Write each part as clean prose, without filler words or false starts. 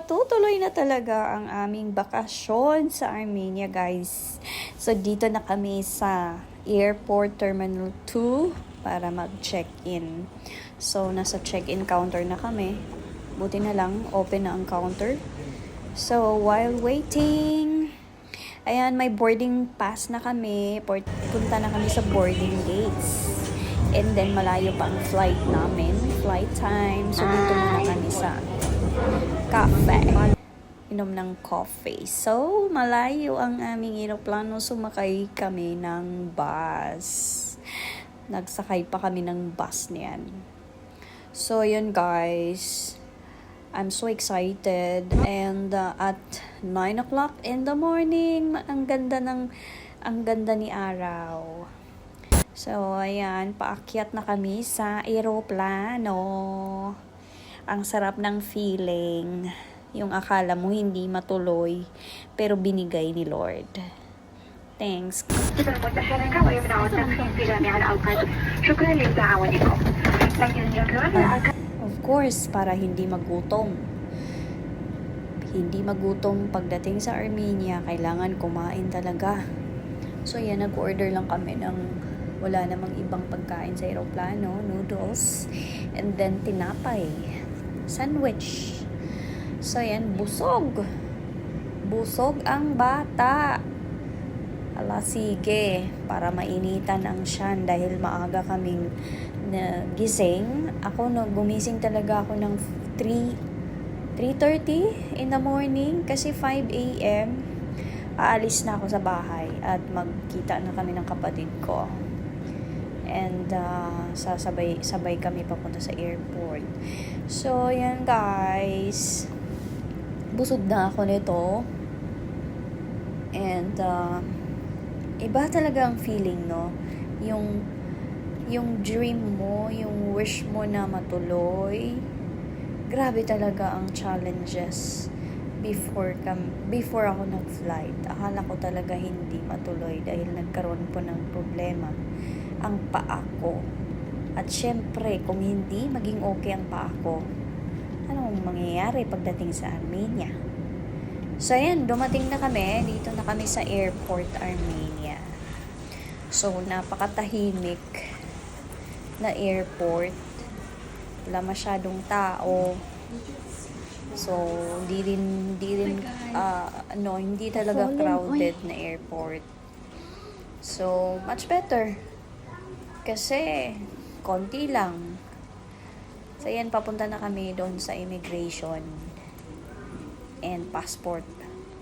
matutuloy na talaga ang aming bakasyon sa Armenia, guys. So, dito na kami sa Airport Terminal 2 para mag-check-in. So, nasa check-in counter na kami. Buti na lang, open na ang counter. So, while waiting, ayan, may boarding pass na kami. Punta na kami sa boarding gates. And then, malayo pa ang flight namin. Flight time. So, dito muna kami sa cafe. Inom ng coffee. So, malayo ang aming eroplano. Sumakay kami ng bus. Nagsakay pa kami ng bus niyan. So, yun guys. I'm so excited. And at 9 o'clock in the morning, ang ganda ni araw. So, ayan, paakyat na kami sa eroplano. Ang sarap ng feeling. Yung akala mo hindi matuloy, pero binigay ni Lord. Thanks. Of course, para hindi magutom. Hindi magutom pagdating sa Armenia, kailangan kumain talaga. So, yan, nag-order lang kami ng wala namang ibang pagkain sa aeroplano, noodles, and then tinapay, sandwich. So, yan, busog. Busog ang bata. Ala, sige, para mainitan ang tiyan dahil maaga kaming gising. Ako, gumising talaga ako ng 3:30 in the morning kasi 5 a.m. aalis na ako sa bahay at magkita na kami ng kapatid ko. And sabay kami papunta sa airport. So, yan guys. Busog na ako nito. And iba talaga ang feeling, no? Yung dream mo, yung wish mo na matuloy. Grabe talaga ang challenges before ako nag-flight. Akala ko talaga hindi matuloy dahil nagkaroon po ng problema ang paa ko. At syempre, kung hindi maging okay ang paa ko, anong mangyayari pagdating sa Armenia? So, ayan, dumating na kami. Dito na kami sa Airport Armenia. So, napakatahimik na airport. Wala masyadong tao. So, hindi talaga crowded na airport. So, much better. Kasi, konti lang. So, yan, papunta na kami doon sa immigration and passport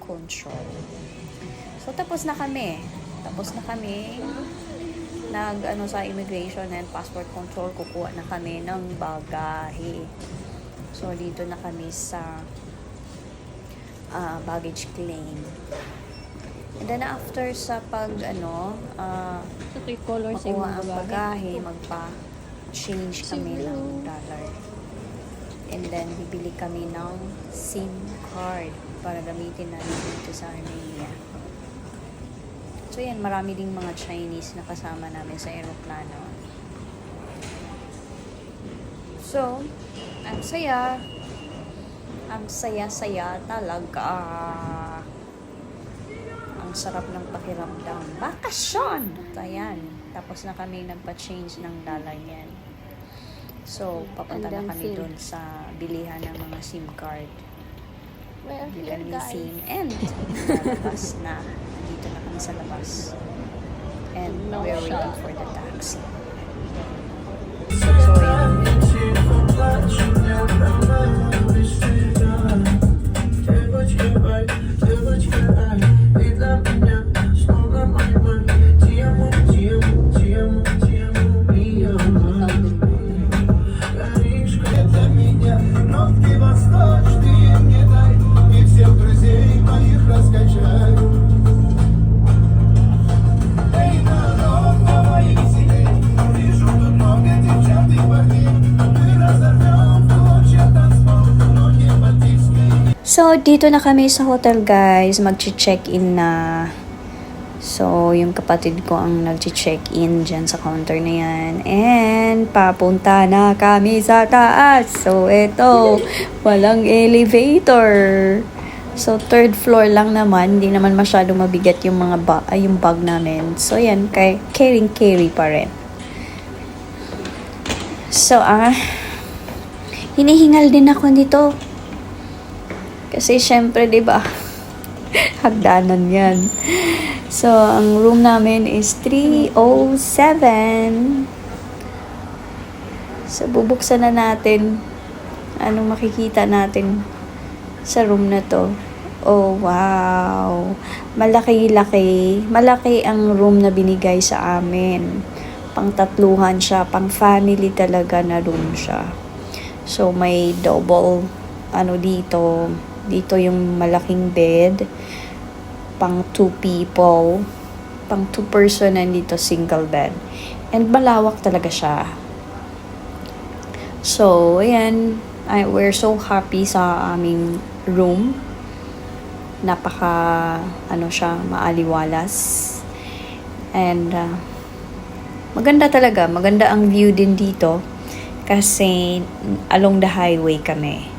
control. So, tapos na kami. Sa immigration and passport control, kukuha na kami ng bagahe. So, dito na kami sa baggage claim. And then, after sa makuha ang bagahe, magpa-change kami ng dollar. And then, bibili kami ng SIM card para gamitin namin dito sa Armenia. So, yan, marami ding mga Chinese na kasama namin sa aeroplano. So, ang saya. Ang saya-saya talaga. Ang sarap ng pakiramdam. Bakasyon! Ayan. Tapos na kami nagpa-change ng dollar yan. So, papunta na kami doon sa bilihan ng mga SIM card. Bilihan ng SIM. And, lalabas na. Dito na kami sa labas. And we're waiting for the taxi. So, So, dito na kami sa hotel, guys. Mag-check-in na. So, yung kapatid ko ang nag-check-in dyan sa counter na yan. And, papunta na kami sa taas. So, eto, walang elevator. So, third floor lang naman. Hindi naman masyadong mabigat yung mga yung bag namin. So, yan, carry pa rin. So, hinihingal din ako nito. Kasi, syempre, diba, hagdanan yan. So, ang room namin is 307. So, bubuksan na natin. Anong makikita natin sa room na to? Oh, wow. Malaki-laki. Malaki ang room na binigay sa amin. Pang-tatluhan siya. Pang-family talaga na room siya. So, may double, dito. Dito yung malaking bed. Pang 2 people. Pang 2 person nandito single bed. And malawak talaga siya. So, ayan. We're so happy sa aming room. Napaka, siya, maaliwalas. And, maganda talaga. Maganda ang view din dito. Kasi, along the highway kami.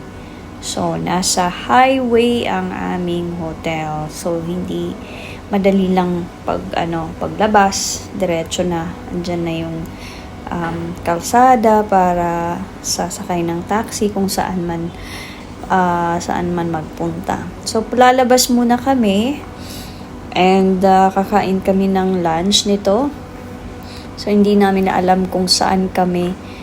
So, nasa highway ang aming hotel. So, hindi madali lang paglabas. Diretso na. Andyan na yung kalsada para sasakay ng taxi kung saan man magpunta. So, lalabas muna kami. And, kakain kami ng lunch nito. So, hindi namin alam kung saan kami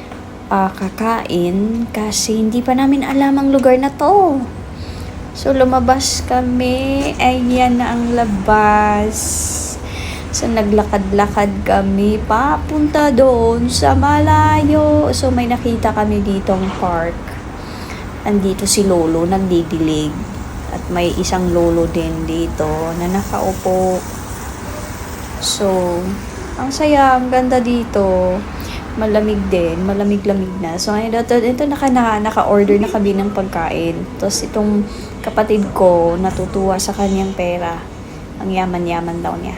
kakain kasi hindi pa namin alam ang lugar na to. So, lumabas kami. Ayan na ang labas. So, naglakad-lakad kami papunta doon sa malayo. So, may nakita kami ditong park. Andito si Lolo, nagdidilig. At may isang lolo din dito na nakaupo. So, ang saya, ang ganda dito. Malamig din, malamig-lamig na. So, ito naka-order na kami ng pagkain. Tapos, itong kapatid ko, natutuwa sa kanyang pera. Ang yaman-yaman daw niya.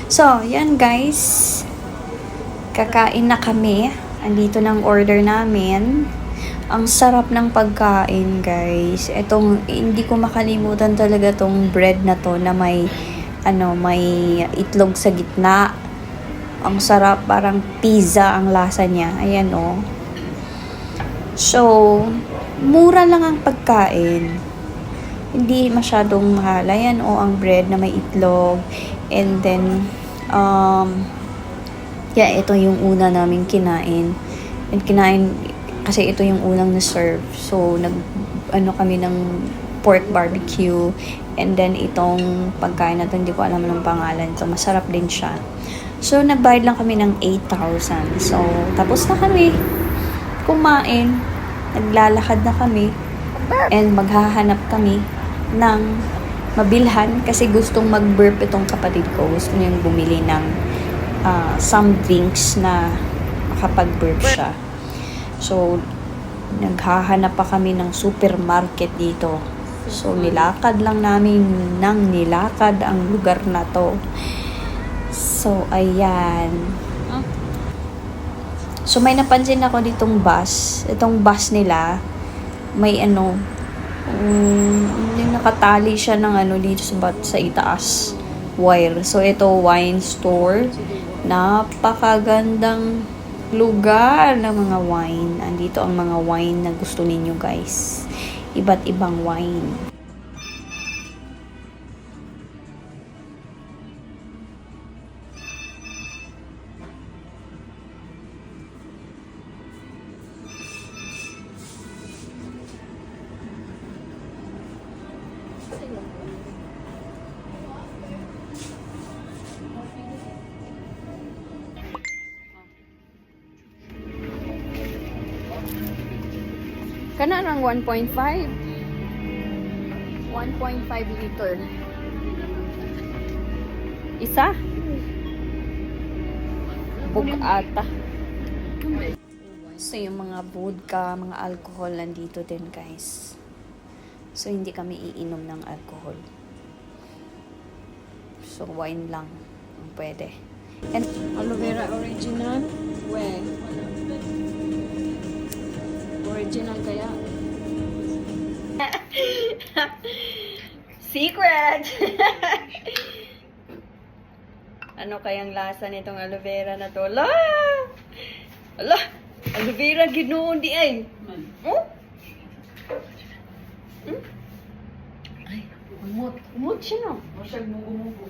So, yan guys. Kakain na kami. Andito ng order namin. Ang sarap ng pagkain, guys. Hindi ko makalimutan talaga tong bread na to na may itlog sa gitna. Ang sarap, parang pizza ang lasa niya. Ayan, oh. So, mura lang ang pagkain. Hindi masyadong mahal. Ayan, oh, ang bread na may itlog. And then, ito yung una namin kinain. And kasi ito yung unang na-serve. So, kami ng pork barbecue. And then, itong pagkain na ito, hindi ko alam anong pangalan ito. Masarap din siya. So, nagbayad lang kami ng 8,000. So, tapos na kami kumain. Naglalakad na kami. And maghahanap kami ng mabilhan. Kasi gustong mag-burp itong kapatid ko. Gusto niyang bumili ng some drinks na makapag-burp siya. So, naghahanap pa kami ng supermarket dito. So, nilakad lang namin nilakad ang lugar na to. So, ayan. So, may napansin ako ditong bus. Itong bus nila, may yung nakatali siya ng dito sa itaas. Wire. So, ito, wine store. Napakagandang lugar ng mga wine. Andito ang mga wine na gusto ninyo, guys. Iba't ibang wine. Kana ng 1.5. 1.5 liter. Isa? Bugata. So, yung mga vodka, mga alcohol, nandito din, guys. So, hindi kami iinom ng alcohol. So, wine lang ang pwede. And Aloe vera original? Where? Original kaya? secret! Ano kayang lasa nitong aloe vera na to? Ala! Ala! Aloe vera ginoon di ay. Oh? Hmm? Ay, umot. Umot siya no? Masyag mugo-mugo.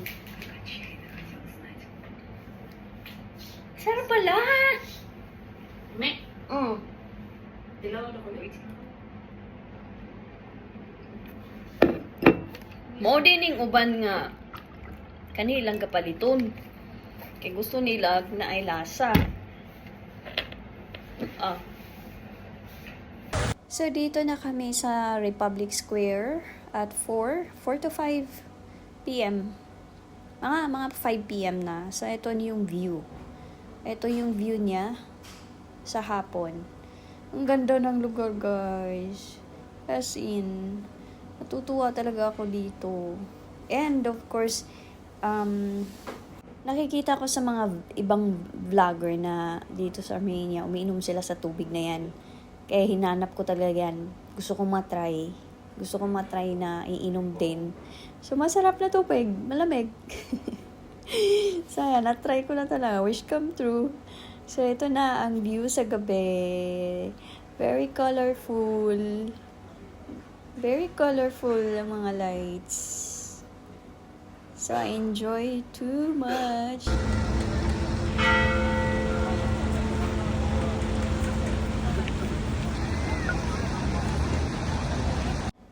Sarap pala! Me? Mm. Dilaw na ko ulit. Mao dining uban nga kanilang kapaliton. Kay gusto nila na ay lasa. Ah. So dito na kami sa Republic Square at 4 to 5 PM. Mga 5 PM na. So ito yung view. Ito yung view niya sa hapon. Ang ganda ng lugar, guys. As in, natutuwa talaga ako dito. And of course, nakikita ko sa mga ibang vlogger na dito sa Armenia, umiinom sila sa tubig na yan. Kaya hinanap ko talaga yan. Gusto kong matry. Gusto kong matry na iinom din. So, masarap na tubig. Malamig. So, ayan, na-try ko na talaga. Wish come true. So, ito na ang view sa gabi. Very colorful. Very colorful ang mga lights. So, I enjoy too much.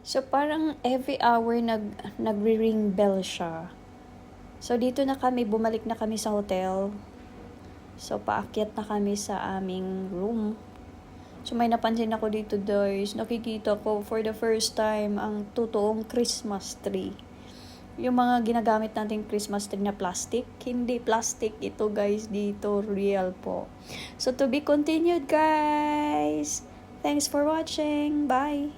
So, parang every hour nagre-ring bell siya. So, dito na kami, bumalik na kami sa hotel. So, paakyat na kami sa aming room. So, may napansin ako dito, guys. Nakikita ko for the first time ang totoong Christmas tree. Yung mga ginagamit nating Christmas tree na plastic. Hindi plastic ito, guys. Dito, real po. So, to be continued, guys. Thanks for watching. Bye!